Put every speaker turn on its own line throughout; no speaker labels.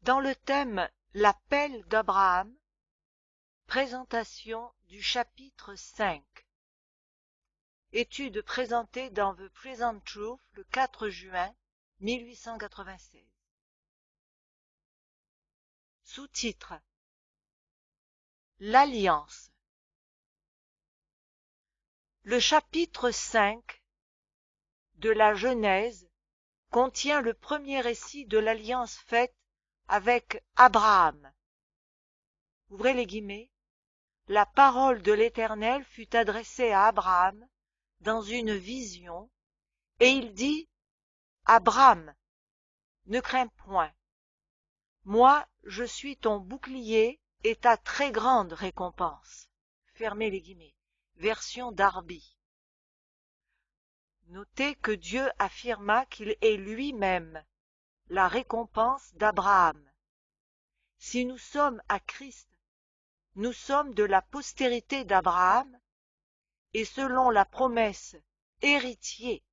Dans le thème « L'appel d'Abraham », présentation du chapitre 5. Étude présentée dans The Present Truth le 4 juin 1896. Sous-titre: L'Alliance. Le chapitre 5 de la Genèse contient le premier récit de l'alliance faite avec Abraham. Ouvrez les guillemets. La parole de l'Éternel fut adressée à Abraham dans une vision, et il dit: Abraham, ne crains point. Moi, je suis ton bouclier et ta très grande récompense. Fermez les guillemets. Version Darby. Notez que Dieu affirma qu'il est lui-même la récompense d'Abraham. Si nous sommes à Christ, nous sommes de la postérité d'Abraham et selon la promesse, héritiers.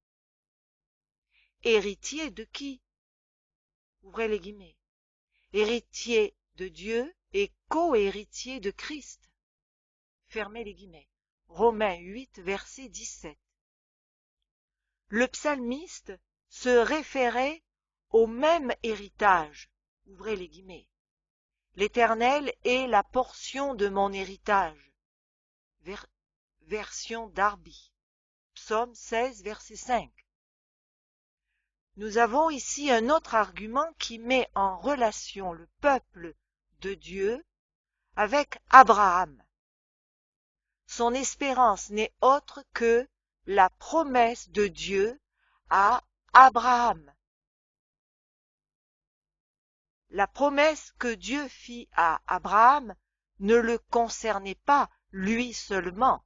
Héritier de qui? Ouvrez les guillemets. Héritier de Dieu et co-héritier de Christ. Fermez les guillemets. Romains 8, verset 17. Le psalmiste se référait au même héritage. Ouvrez les guillemets. L'Éternel est la portion de mon héritage. Version Darby. Psaume 16, verset 5. Nous avons ici un autre argument qui met en relation le peuple de Dieu avec Abraham. Son espérance n'est autre que la promesse de Dieu à Abraham. La promesse que Dieu fit à Abraham ne le concernait pas lui seulement,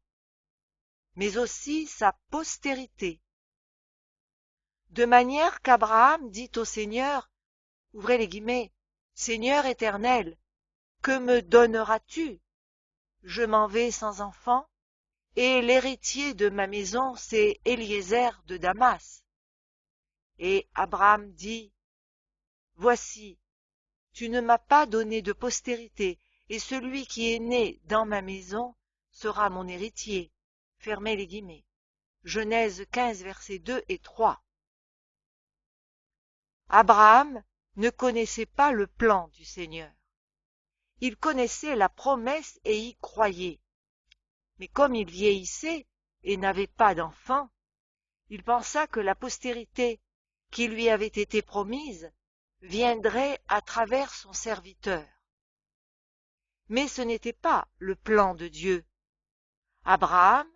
mais aussi sa postérité. De manière qu'Abraham dit au Seigneur, ouvrez les guillemets, Seigneur éternel, que me donneras-tu? Je m'en vais sans enfant, et l'héritier de ma maison, c'est Eliezer de Damas. Et Abraham dit, voici, tu ne m'as pas donné de postérité, et celui qui est né dans ma maison sera mon héritier. Fermez les guillemets. Genèse 15, versets 2 et 3. Abraham ne connaissait pas le plan du Seigneur. Il connaissait la promesse et y croyait. Mais comme il vieillissait et n'avait pas d'enfant, il pensa que la postérité qui lui avait été promise viendrait à travers son serviteur. Mais ce n'était pas le plan de Dieu. Abraham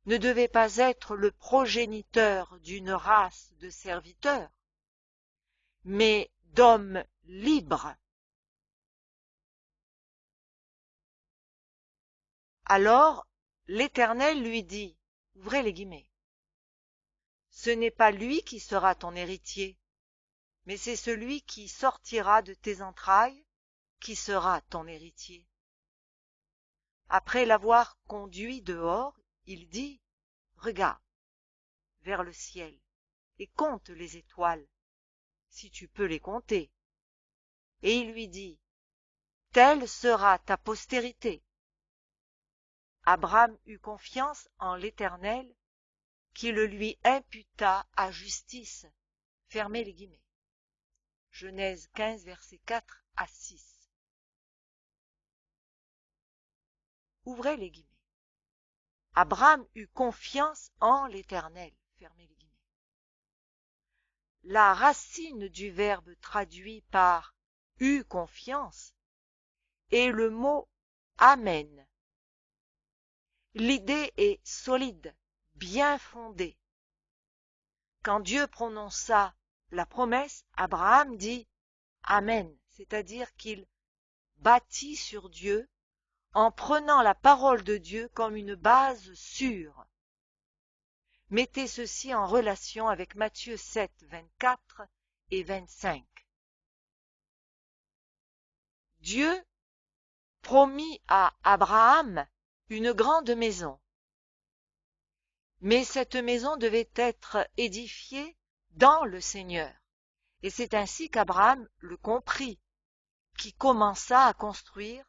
ne devait pas être le progéniteur d'une race de serviteurs, mais d'hommes libres. Alors l'Éternel lui dit, ouvrez les guillemets, ce n'est pas lui qui sera ton héritier, mais c'est celui qui sortira de tes entrailles qui sera ton héritier. Après l'avoir conduit dehors, il dit, regarde vers le ciel et compte les étoiles, si tu peux les compter. Et il lui dit, telle sera ta postérité. Abraham eut confiance en l'Éternel, qui le lui imputa à justice. Fermez les guillemets. Genèse 15, versets 4 à 6. Ouvrez les guillemets. Abraham eut confiance en l'Éternel. Fermez les guillemets. La racine du verbe traduit par eut confiance est le mot amen. L'idée est solide, bien fondée. Quand Dieu prononça la promesse, Abraham dit amen, c'est-à-dire qu'il bâtit sur Dieu en prenant la parole de Dieu comme une base sûre. Mettez ceci en relation avec Matthieu 7, 24 et 25. Dieu promit à Abraham une grande maison. Mais cette maison devait être édifiée dans le Seigneur. Et c'est ainsi qu'Abraham le comprit. qui commença à construire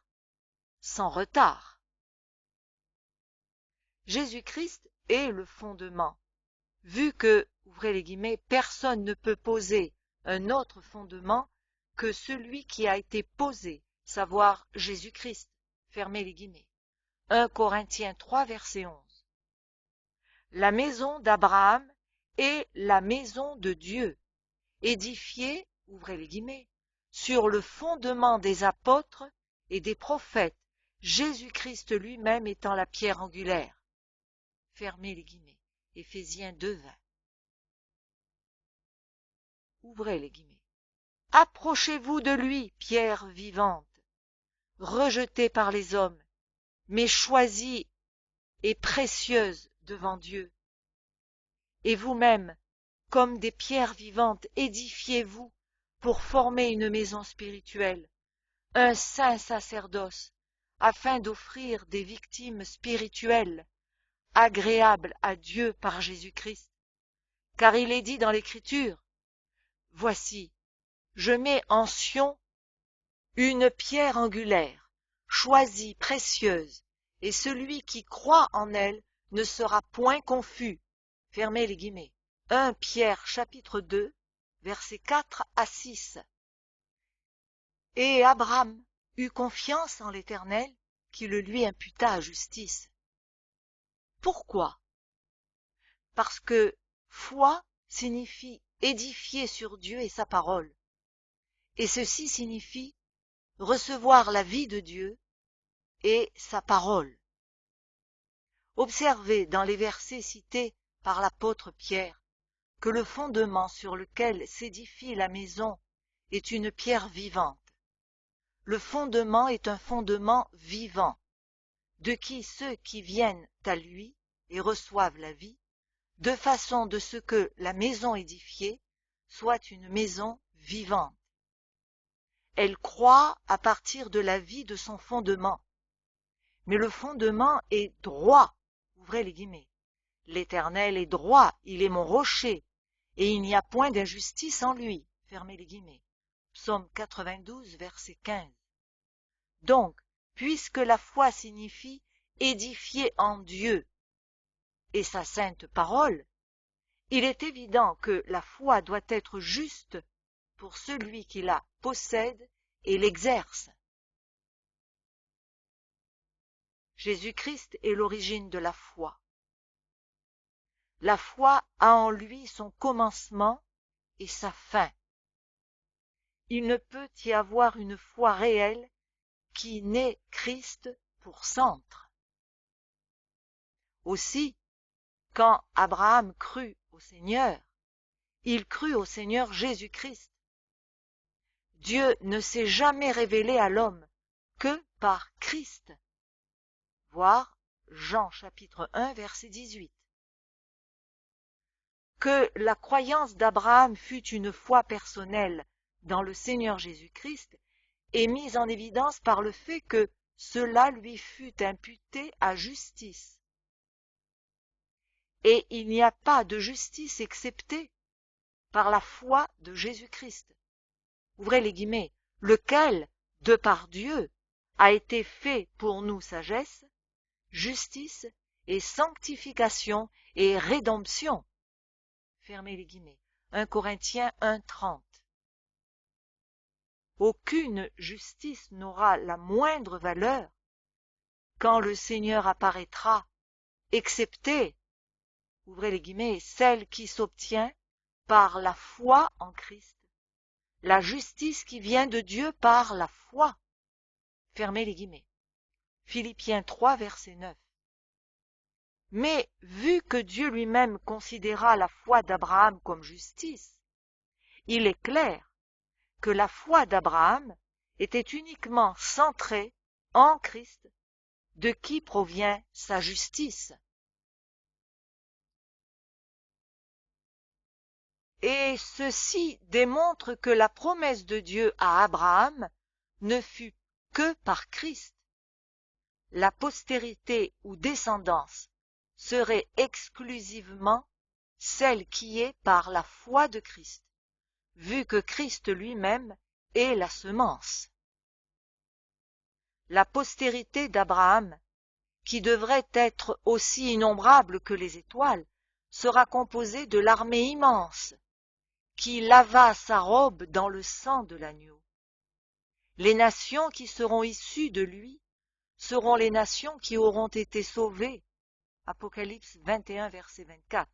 sans retard. Jésus-Christ est le fondement, vu que, ouvrez les guillemets, personne ne peut poser un autre fondement que celui qui a été posé, savoir Jésus-Christ, fermez les guillemets. 1 Corinthiens 3, verset 11. La maison d'Abraham est la maison de Dieu, édifiée, ouvrez les guillemets, sur le fondement des apôtres et des prophètes, Jésus-Christ lui-même étant la pierre angulaire. Fermez les guillemets. Éphésiens 2, 20. Ouvrez les guillemets. Approchez-vous de lui, pierre vivante, rejetée par les hommes, mais choisie et précieuse devant Dieu. Et vous-même, comme des pierres vivantes, édifiez-vous pour former une maison spirituelle, un saint sacerdoce, afin d'offrir des victimes spirituelles, agréables à Dieu par Jésus-Christ. Car il est dit dans l'Écriture, « Voici, je mets en Sion une pierre angulaire, choisie, précieuse, et celui qui croit en elle ne sera point confus. » Fermez les guillemets. 1 Pierre chapitre 2, versets 4 à 6. Et Abraham eut confiance en l'Éternel, qui le lui imputa à justice. Pourquoi? Parce que foi signifie édifier sur Dieu et sa parole. Et ceci signifie recevoir la vie de Dieu et sa parole. Observez dans les versets cités par l'apôtre Pierre que le fondement sur lequel s'édifie la maison est une pierre vivante. Le fondement est un fondement vivant, de qui ceux qui viennent à lui et reçoivent la vie, de façon de ce que la maison édifiée soit une maison vivante. Elle croît à partir de la vie de son fondement. Mais le fondement est droit, ouvrez les guillemets. L'Éternel est droit, il est mon rocher, et il n'y a point d'injustice en lui, fermez les guillemets. Psaume 92, verset 15. Donc, puisque la foi signifie édifier en Dieu et sa sainte parole, il est évident que la foi doit être juste pour celui qui la possède et l'exerce. Jésus-Christ est l'origine de la foi. La foi a en lui son commencement et sa fin. Il ne peut y avoir une foi réelle qui n'ait Christ pour centre. Aussi, quand Abraham crut au Seigneur, il crut au Seigneur Jésus-Christ. Dieu ne s'est jamais révélé à l'homme que par Christ. Voir Jean chapitre 1 verset 18. Que la croyance d'Abraham fût une foi personnelle dans le Seigneur Jésus-Christ est mise en évidence par le fait que cela lui fut imputé à justice. Et il n'y a pas de justice exceptée par la foi de Jésus-Christ. Ouvrez les guillemets, lequel, de par Dieu, a été fait pour nous sagesse, justice et sanctification et rédemption. Fermez les guillemets. 1 Corinthiens 1:30. Aucune justice n'aura la moindre valeur quand le Seigneur apparaîtra, excepté, ouvrez les guillemets, celle qui s'obtient par la foi en Christ, la justice qui vient de Dieu par la foi. Fermez les guillemets. Philippiens 3, verset 9. Mais vu que Dieu lui-même considéra la foi d'Abraham comme justice, il est clair que la foi d'Abraham était uniquement centrée en Christ, de qui provient sa justice. Et ceci démontre que la promesse de Dieu à Abraham ne fut que par Christ. La postérité ou descendance serait exclusivement celle qui est par la foi de Christ, vu que Christ lui-même est la semence. la postérité d'Abraham, qui devrait être aussi innombrable que les étoiles, sera composée de l'armée immense qui lava sa robe dans le sang de l'agneau. Les nations qui seront issues de lui seront les nations qui auront été sauvées. Apocalypse 21, verset 24.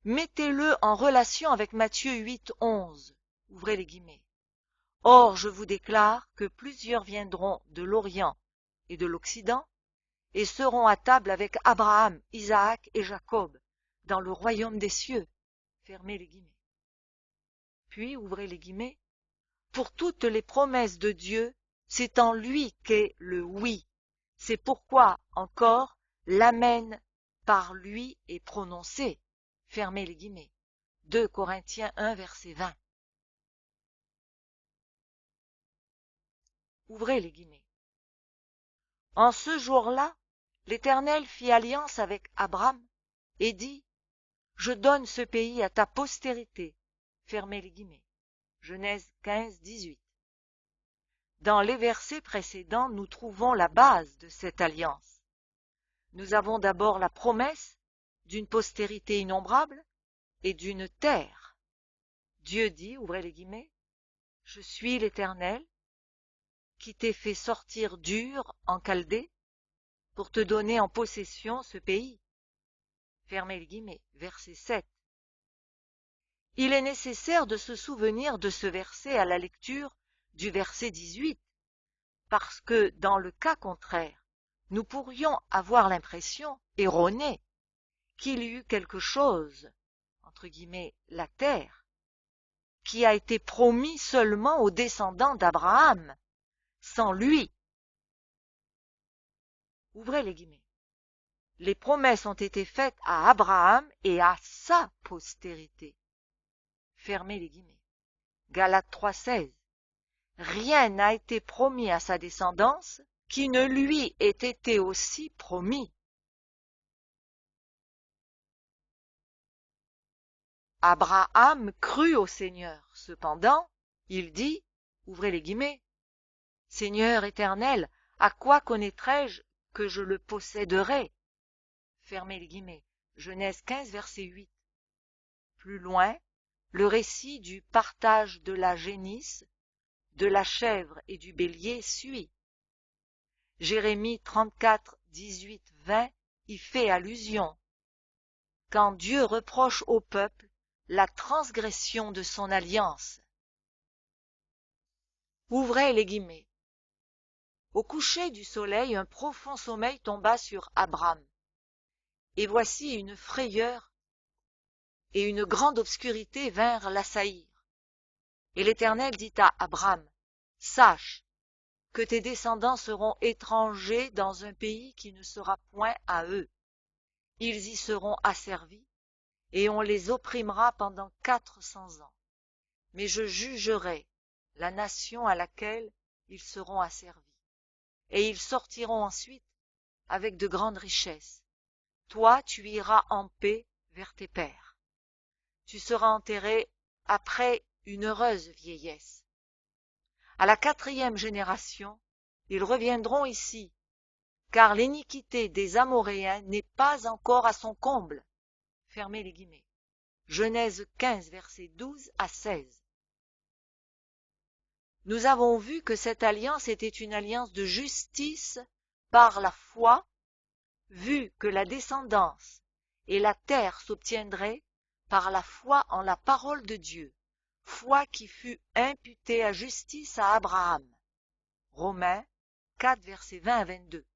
Mettez-le en relation avec Matthieu 8, 11. Ouvrez les guillemets. Or, je vous déclare que plusieurs viendront de l'Orient et de l'Occident et seront à table avec Abraham, Isaac et Jacob dans le royaume des cieux. Fermez les guillemets. Puis, ouvrez les guillemets. Pour toutes les promesses de Dieu, c'est en lui qu'est le oui. C'est pourquoi, encore, l'amen par lui est prononcé. Fermez les guillemets. 2 Corinthiens 1, verset 20. Ouvrez les guillemets. En ce jour-là, l'Éternel fit alliance avec Abraham et dit, « Je donne ce pays à ta postérité. » Fermez les guillemets. Genèse 15, 18. Dans les versets précédents, nous trouvons la base de cette alliance. Nous avons d'abord la promesse d'une postérité innombrable et d'une terre. Dieu dit, ouvrez les guillemets, « Je suis l'Éternel qui t'ai fait sortir d'Ur en Chaldée pour te donner en possession ce pays. » Fermez les guillemets, verset 7. Il est nécessaire de se souvenir de ce verset à la lecture du verset 18, parce que dans le cas contraire, nous pourrions avoir l'impression erronée qu'il y eut quelque chose, entre guillemets, la terre, qui a été promis seulement aux descendants d'Abraham, sans lui. Ouvrez les guillemets. Les promesses ont été faites à Abraham et à sa postérité. Fermez les guillemets. Galates 3,16. Rien n'a été promis à sa descendance qui ne lui ait été aussi promis. Abraham crut au Seigneur. Cependant, il dit, ouvrez les guillemets, « Seigneur éternel, à quoi connaîtrai-je que je le posséderai ?» Fermez les guillemets. Genèse 15, verset 8. Plus loin, le récit du partage de la génisse, de la chèvre et du bélier suit. Jérémie 34, 18, 20 y fait allusion. Quand Dieu reproche au peuple la transgression de son alliance. Ouvrez les guillemets. Au coucher du soleil, un profond sommeil tomba sur Abraham. Et voici une frayeur et une grande obscurité vinrent l'assaillir. Et l'Éternel dit à Abraham, « Sache que tes descendants seront étrangers dans un pays qui ne sera point à eux. Ils y seront asservis, et on les opprimera pendant 400 ans. Mais je jugerai la nation à laquelle ils seront asservis. Et ils sortiront ensuite avec de grandes richesses. Toi, tu iras en paix vers tes pères. Tu seras enterré après une heureuse vieillesse. À la 4e génération, ils reviendront ici, car l'iniquité des Amoréens n'est pas encore à son comble. » Fermez les guillemets. Genèse 15, versets 12 à 16. Nous avons vu que cette alliance était une alliance de justice par la foi, vu que la descendance et la terre s'obtiendraient par la foi en la parole de Dieu, foi qui fut imputée à justice à Abraham. Romains 4, versets 20 à 22.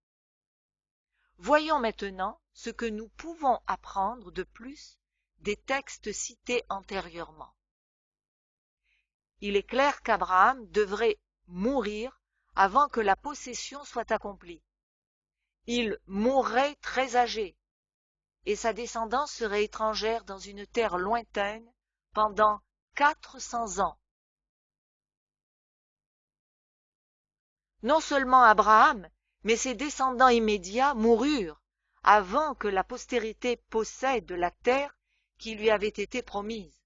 Voyons maintenant ce que nous pouvons apprendre de plus des textes cités antérieurement. Il est clair qu'Abraham devrait mourir avant que la possession soit accomplie. Il mourrait très âgé, et sa descendance serait étrangère dans une terre lointaine pendant 400 ans. Non seulement Abraham, mais ses descendants immédiats moururent avant que la postérité possède la terre qui lui avait été promise.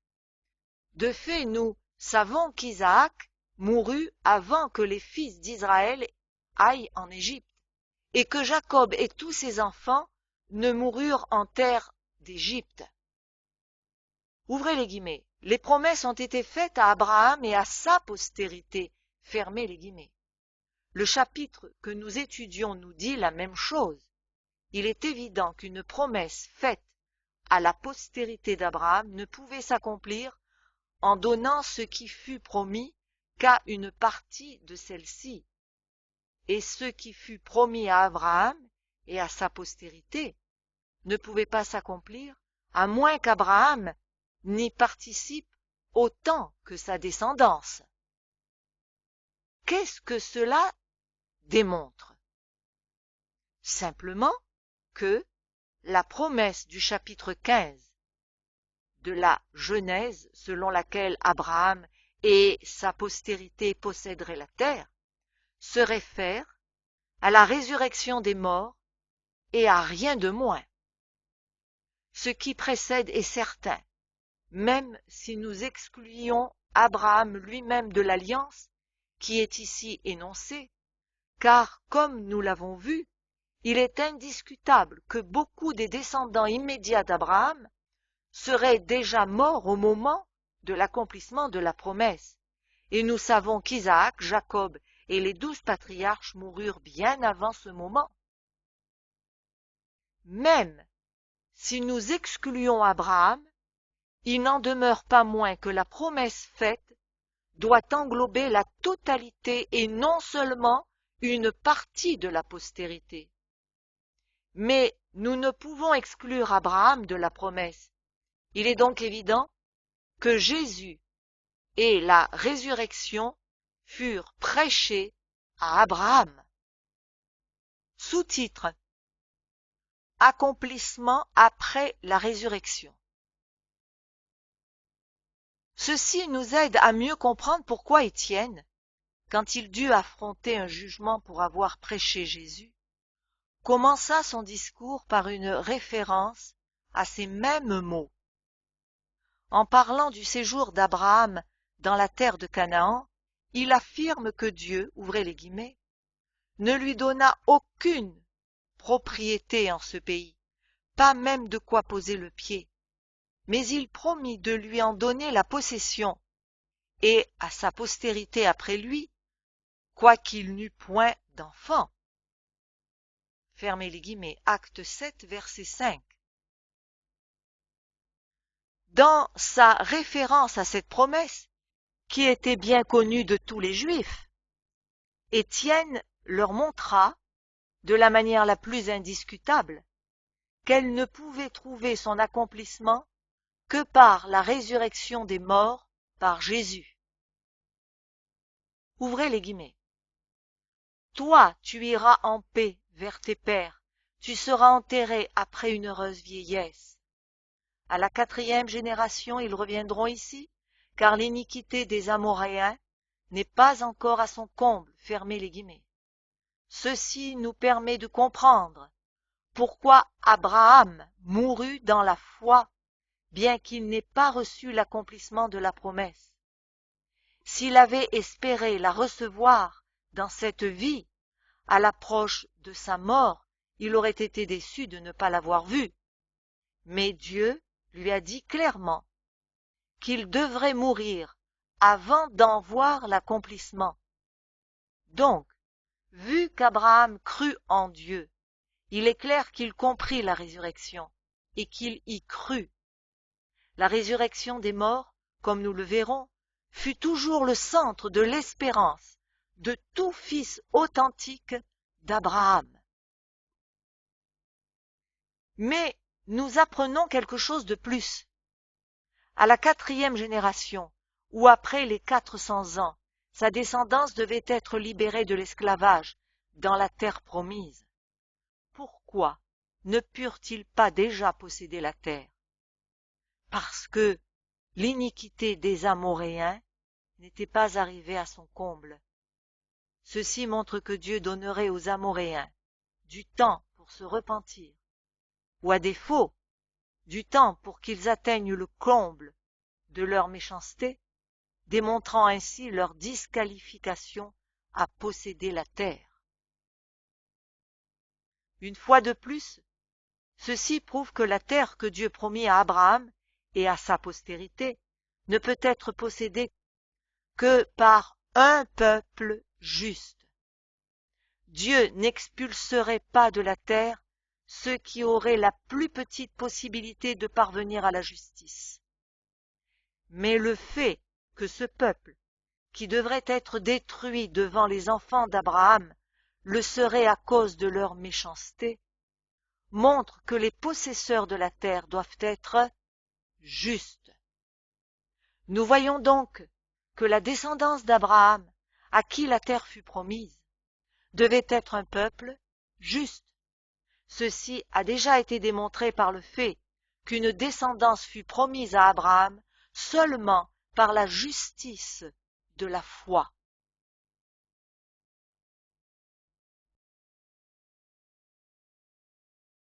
De fait, nous savons qu'Isaac mourut avant que les fils d'Israël aillent en Égypte, et que Jacob et tous ses enfants ne moururent en terre d'Égypte. Ouvrez les guillemets. Les promesses ont été faites à Abraham et à sa postérité. Fermez les guillemets. Le chapitre que nous étudions nous dit la même chose. Il est évident qu'une promesse faite à la postérité d'Abraham ne pouvait s'accomplir en donnant ce qui fut promis qu'à une partie de celle-ci. Et ce qui fut promis à Abraham et à sa postérité ne pouvait pas s'accomplir à moins qu'Abraham n'y participe autant que sa descendance. Qu'est-ce que cela démontre? Simplement que la promesse du chapitre 15 de la Genèse, selon laquelle Abraham et sa postérité posséderaient la terre, se réfère à la résurrection des morts et à rien de moins. Ce qui précède est certain, même si nous excluions Abraham lui-même de l'alliance qui est ici énoncée, car, comme nous l'avons vu, il est indiscutable que beaucoup des descendants immédiats d'Abraham seraient déjà morts au moment de l'accomplissement de la promesse, et nous savons qu'Isaac, Jacob et les 12 patriarches moururent bien avant ce moment. Même si nous excluons Abraham, il n'en demeure pas moins que la promesse faite doit englober la totalité et non seulement une partie de la postérité. Mais nous ne pouvons exclure Abraham de la promesse. Il est donc évident que Jésus et la résurrection furent prêchés à Abraham. Sous-titre: Accomplissement après la résurrection. Ceci nous aide à mieux comprendre pourquoi Étienne, quand il dut affronter un jugement pour avoir prêché Jésus, commença son discours par une référence à ces mêmes mots. En parlant du séjour d'Abraham dans la terre de Canaan, il affirme que Dieu, ouvrez les guillemets, ne lui donna aucune propriété en ce pays, pas même de quoi poser le pied, mais il promit de lui en donner la possession, et à sa postérité après lui, quoiqu'il n'eût point d'enfant. Fermez les guillemets, acte 7, verset 5. Dans sa référence à cette promesse, qui était bien connue de tous les Juifs, Étienne leur montra, de la manière la plus indiscutable, qu'elle ne pouvait trouver son accomplissement que par la résurrection des morts par Jésus. Ouvrez les guillemets. Toi, tu iras en paix vers tes pères, tu seras enterré après une heureuse vieillesse. À la 4e génération, ils reviendront ici, car l'iniquité des Amoréens n'est pas encore à son comble. Fermez les guillemets. Ceci nous permet de comprendre pourquoi Abraham mourut dans la foi, bien qu'il n'ait pas reçu l'accomplissement de la promesse. S'il avait espéré la recevoir dans cette vie, à l'approche de sa mort, il aurait été déçu de ne pas l'avoir vue. Mais Dieu lui a dit clairement qu'il devrait mourir avant d'en voir l'accomplissement. Donc, vu qu'Abraham crut en Dieu, il est clair qu'il comprit la résurrection et qu'il y crut. La résurrection des morts, comme nous le verrons, fut toujours le centre de l'espérance de tout fils authentique d'Abraham. Mais nous apprenons quelque chose de plus. À la 4e génération, ou après les 400 ans, sa descendance devait être libérée de l'esclavage dans la terre promise. Pourquoi ne purent-ils pas déjà posséder la terre? Parce que l'iniquité des Amoréens n'était pas arrivée à son comble. Ceci montre que Dieu donnerait aux Amoréens du temps pour se repentir, ou à défaut, du temps pour qu'ils atteignent le comble de leur méchanceté, démontrant ainsi leur disqualification à posséder la terre. Une fois de plus, ceci prouve que la terre que Dieu promit à Abraham et à sa postérité ne peut être possédée que par un peuple juste. Dieu n'expulserait pas de la terre ceux qui auraient la plus petite possibilité de parvenir à la justice. Mais le fait que ce peuple, qui devrait être détruit devant les enfants d'Abraham, le serait à cause de leur méchanceté, montre que les possesseurs de la terre doivent être justes. Nous voyons donc que la descendance d'Abraham, à qui la terre fut promise, devait être un peuple juste. Ceci a déjà été démontré par le fait qu'une descendance fut promise à Abraham seulement par la justice de la foi.